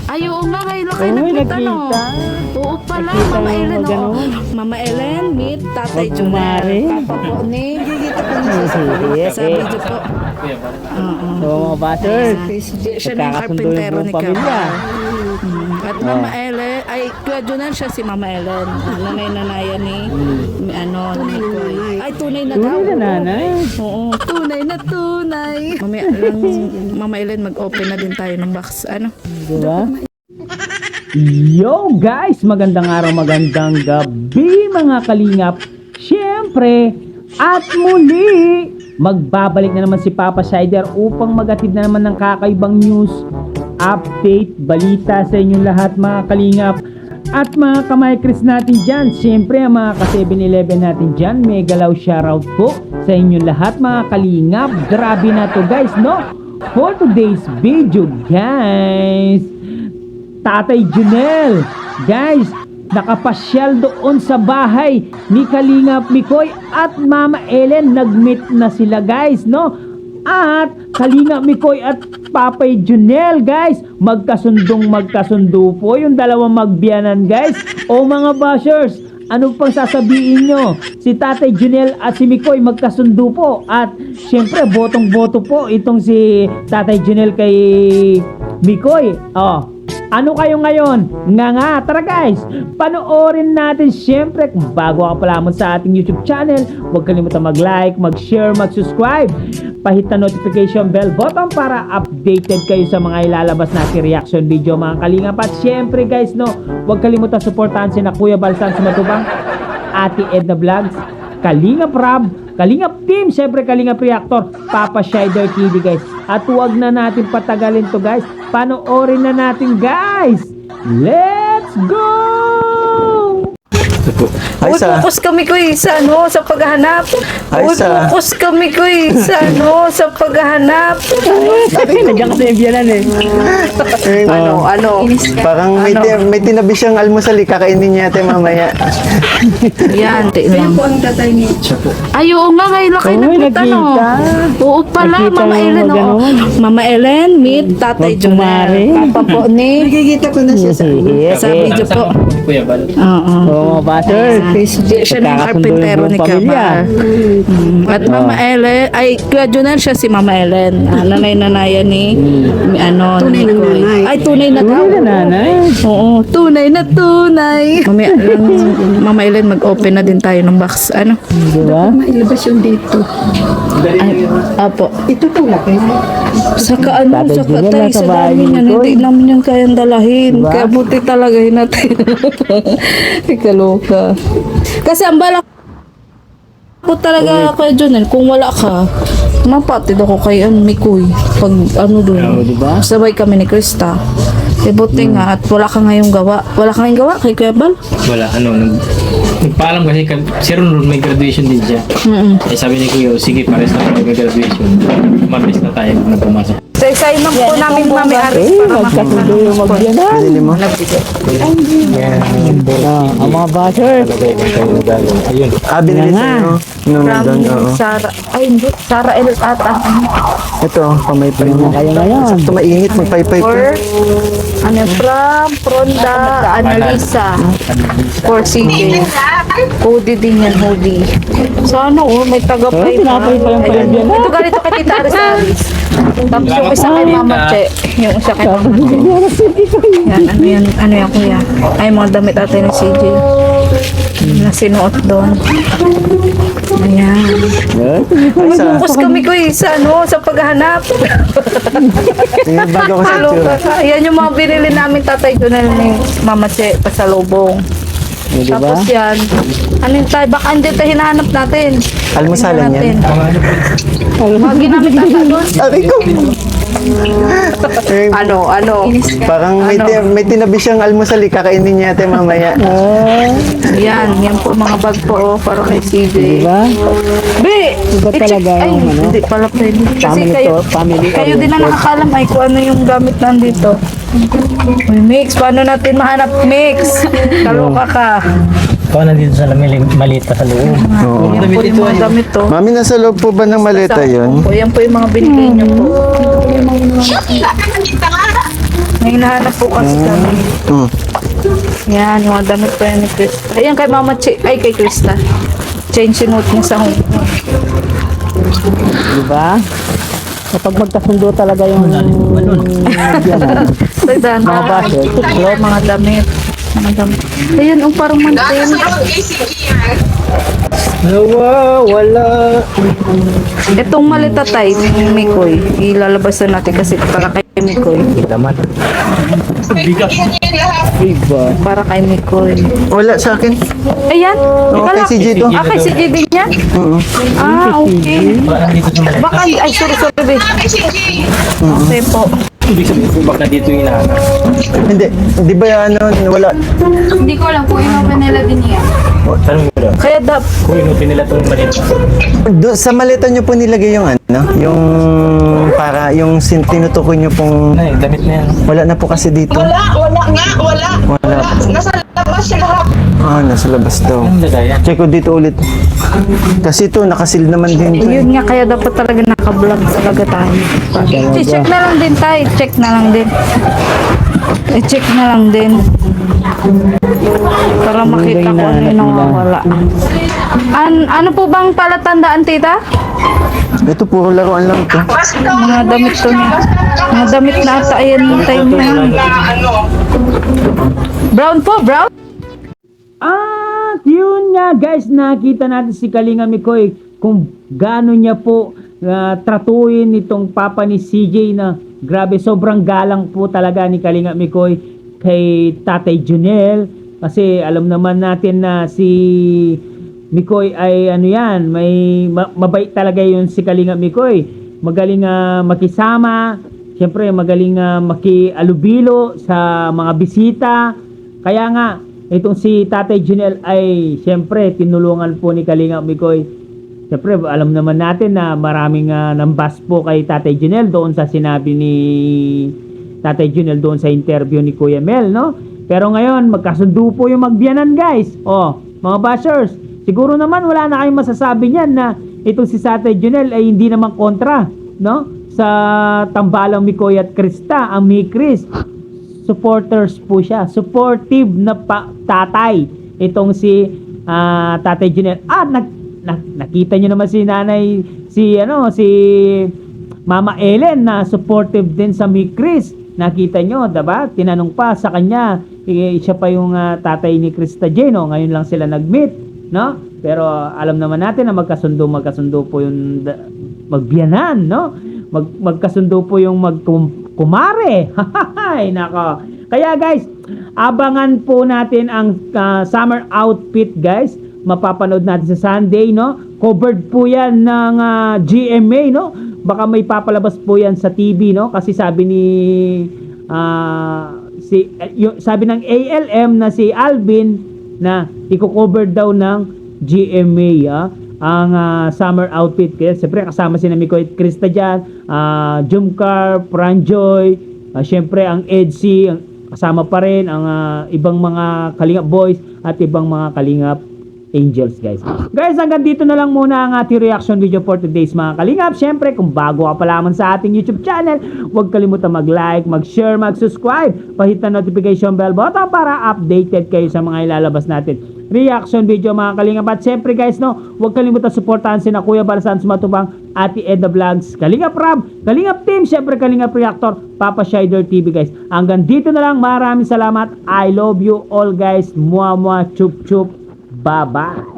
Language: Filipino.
Ay, oo nga, kayo lang kayo nakita, no? Oo pala, Mama Ellen, oo. Mama Ellen, meet Tatay Junel. Papa po ni, gigita po niya sa video po. Oo, mga bashers. Siya na yung karpintero ni Kapal. At Mama Ellen, ay, Kuya Junel, siya si Mama Ellen. Nanay-nanayan ni, ni Koy. Ay, tunay na daw. Tunay na nanay. Oo, tunay na tunay. Mamaya lang, Mama Ellen, mag-open na din tayo ng box. Diba? Yo guys, magandang araw, magandang gabi mga kalingap. Siyempre, at muli, magbabalik na naman si Papa Shider upang magatid na naman ng kakaibang news, update, balita sa inyong lahat mga kalingap. At mga kamay-Chris natin dyan, siyempre ang mga ka-7-Eleven natin dyan, mega low shoutout po sa inyong lahat mga kalingap. Grabe na to guys, no? For today's video guys, Tatay Junel, guys, nakapasyal doon sa bahay ni Kalingap Mikoy at Mama Ellen. Nag-meet na sila guys, no? At Kalingap Mikoy at Papay Junel, guys, magkasundo po yung dalawang magbiyanan guys. O mga bashers, ano pang sasabihin nyo? Si Tatay Junel at si Mikoy magkasundo po. At syempre, botong-boto po itong si Tatay Junel kay Mikoy. Oh, ano kayo ngayon? Nga, tara guys, panoorin natin. Syempre, kung bago ka pa lamang sa ating YouTube channel, huwag kalimutan mag-like, mag-share, mag-subscribe. Pahit na notification bell button para updated kayo sa mga ilalabas natin reaction video mga kalingap. At syempre guys, no, huwag kalimutan supportahan si na Kuya Balsan Sumatubang, Ate Edna Vlogs, Kalingap Rab, Kalingap Team, syempre Kalingap Reactor, Papa Shider TV guys. At huwag na natin patagalin to guys, panoorin na natin guys. Let's go! Focus kami ko sa sa paghahanap. Focus kami ko sa paghahanap. Nandiyan kasi yung biyanan eh. Ano? Parang may tinabi siyang almusal, kakainin niya natin mamaya. Yan, tingnan. Ay, oo nga, kayo lang kayo nakita, no? Oo pala, Mama Ellen, oo. Mama Ellen, meet Tatay Junel. Papa po ni, Nagigita ko na siya sa video po. Oo. Oo, mga bashers. Siya na yung karpintero ni Kapal. At Mama Ellen, ay, Kuya Junel, siya si Mama Ellen. Nanay-nanayan ni, ni Koy. Ay, tunay na daw. Tunay na nanay. Oo, tunay na tunay. Mamaya lang, Mama Ellen, mag-open na din tayo ng box. Diba? Mailabas yung dito. Ay, apo. Ito tulak eh. Saka Tatay saka Junel, tayo nasa sa bahay dami ni yan, Koy. hindi namin yan kayang dalahin. Diba? Kaya buti talaga natin. Ikaloka. Kasi ang balak ko talaga kay Jonel, kung wala ka, mapatid ako kay Mikoy. Pag doon, diba? sabay kami ni Krista. Buti nga, at wala ka ngayong gawa. Wala ka ngayong gawa kay Kuya Bal? Wala, nagpaalam kasi si Ron may graduation din siya. Eh sabi ni Kuya, sige pares na tayo graduation. Mabilis na tayo na pumasok. Sa inang po namin Mami Aris para Magkasundo yung magbiyanan. Pinili mo? Ang mga bashers. Ayun. Binili Nga. sa'yo. Nung nandun, oo. Sara, ay hindi, Sara El Ata. Ito, pamaypay mo. Kayo ngayon. Sakto mainit, magpaypay ko. From Fronda Analisa for CJ. Hoodie din yan, hoodie. So may tagapay Tinapay pa yung payag yan. Ito ganito kay Tita Aris Aris. Tapos yung isa kay Mama Che. Yung isa kay Mama Che. Yan, ano yan kuya? Ay, mga damit natin ni CJ. Na sinuot doon. Ayan. Focus kami ko sa paghahanap. Tingnan bago ko sa itsura. Yan yung mga binili namin Tatay Junel ni Mama Che pasalubong. Diba? Tapos yan. Ano yung tayo? Baka andyan tayo hinahanap natin. Almusalan yan. Mga ginamit natin doon. Aray ko! Ano? Parang may tinabi siyang almusal, kakainin niya natin mamaya. Yan po mga bag po para kay CJ. Diba? Be! Iba talaga ay, yung hindi pala pwede. Kasi Family kayo din ang nakakalam ay kung ano yung gamit nandito. Uy, Mix, paano natin mahanap Mix? Kaloka ka. Ikaw nandito sa maliit pa sa loob. Oo. Yan po yung mga damit to. Mami, nasa loob po ba ng maleta yun? Yan po yung mga binigay niyo po. May hinahanap po kasi kami. Hmm. Yan, yung mga damit pa yan ni Krista. Ayan kay Mama ay kay Krista. Change note niya sa Hong Kong. Diba? Kapag magkasundo talaga yung Tagdaan mga basher, tuklop. mga damit. Mga damit. Ayan, parang mantin. Nawawala. Itong malita tayo, Mikoy, ilalabas na natin kasi para kay Mikoy. Diba? Para kay Mikoy. Wala sa akin. Ayan. Okay, si Gito. Ah, kay si JD niya? Oo. Ah, okay. Baka nandito sa malita. Baka, ay, sorry, babe. Okay po. Ibig sabihin po baka dito yung hinahanap. Hindi. Di ba ano, wala. Hindi ko alam kung inopen nila din niya. Tanong mo lang. Kaya Kung inutin nila itong malita. Sa maleta nyo po nilagay yung ano, yung para yung tinutukoy nyo pong Ay, damit na yan. wala na po kasi dito. Wala nga, wala. Wala. Nasa labas siya lahat. Ah, nasa labas daw. Anong lagayan? Check ko dito ulit. Kasi ito, nakasil naman din to. yun nga, kaya dapat talaga naka-vlog talaga tayo. I-check na lang din tayo. Check na lang din. I-check na lang din. Para makita ko ano yung nawawala. Ano po bang palatandaan, tita? Ito, puro laruan lang to. Basta Mga damit to niya. Mga damit na ata. Ayan yung time na yun. na ano. Brown po, brown? At yun nga guys, nakita natin si Kalinga Mikoy kung gaano niya po tratuin itong papa ni CJ na grabe, sobrang galang po talaga ni Kalinga Mikoy kay Tatay Junel, kasi alam naman natin na si Mikoy ay ano yan, mabait talaga yun si Kalinga Mikoy, magaling makisama, syempre magaling makialubilo sa mga bisita, kaya nga itong si Tatay Junel ay siyempre tinulungan po ni Kalinga Mikoy. Siyempre alam naman natin na maraming nambas po kay Tatay Junel doon sa sinabi ni Tatay Junel doon sa interview ni Kuya Mel, no? Pero ngayon magkasundo po yung magbiyanan, guys. Oh, mga bashers, siguro naman wala na kayong masasabi niyan na itong si Tatay Junel ay hindi naman kontra, no? Sa tambalang Mikoy at Krista, ang Mikris. Supporters po siya, supportive na tatay itong si Tatay Junel. Nakita niyo naman si nanay, si Mama Ellen na supportive din sa Mikris. Nakita niyo, diba? Tinanong pa sa kanya, siya pa yung tatay ni Krista Jeno, ngayon lang sila nag-meet, no? Pero alam naman natin na magkasundo po yung magbiyanan, no? Magkasundo po yung kumare. Hay nako. Kaya guys, abangan po natin ang summer outfit, guys. Mapapanood natin sa Sunday, no? Covered po 'yan ng GMA, no? Baka may papalabas po 'yan sa TV, no? Kasi sabi ni sabi ng ALM na si Alvin na i-cover daw ng GMA, ang summer outfit. Kaya siyempre kasama si Mikoy at Krista dyan, Jumcar, Franjoy, siyempre ang Edsy, kasama pa rin ang ibang mga Kalingap Boys at ibang mga Kalingap Angels, guys. Guys, hanggang dito na lang muna ang ating reaction video for today's mga Kalingap. Siyempre, kung bago ka pa lamang sa ating YouTube channel, huwag kalimutan mag-like, mag-share, mag-subscribe, pahit na notification bell button para updated kayo sa mga ilalabas natin reaction video, mga Kalingap. At siyempre guys, no, huwag kalimutan suportahan si na Kuya Balasan Matubang, Ate Edna Vlogs, Kalingap Rab, Kalingap Team, siyempre Kalingap Reactor, Papa Shider TV, guys. Hanggang dito na lang, maraming salamat. I love you all, guys. Mua mua, chup chup. Bye bye.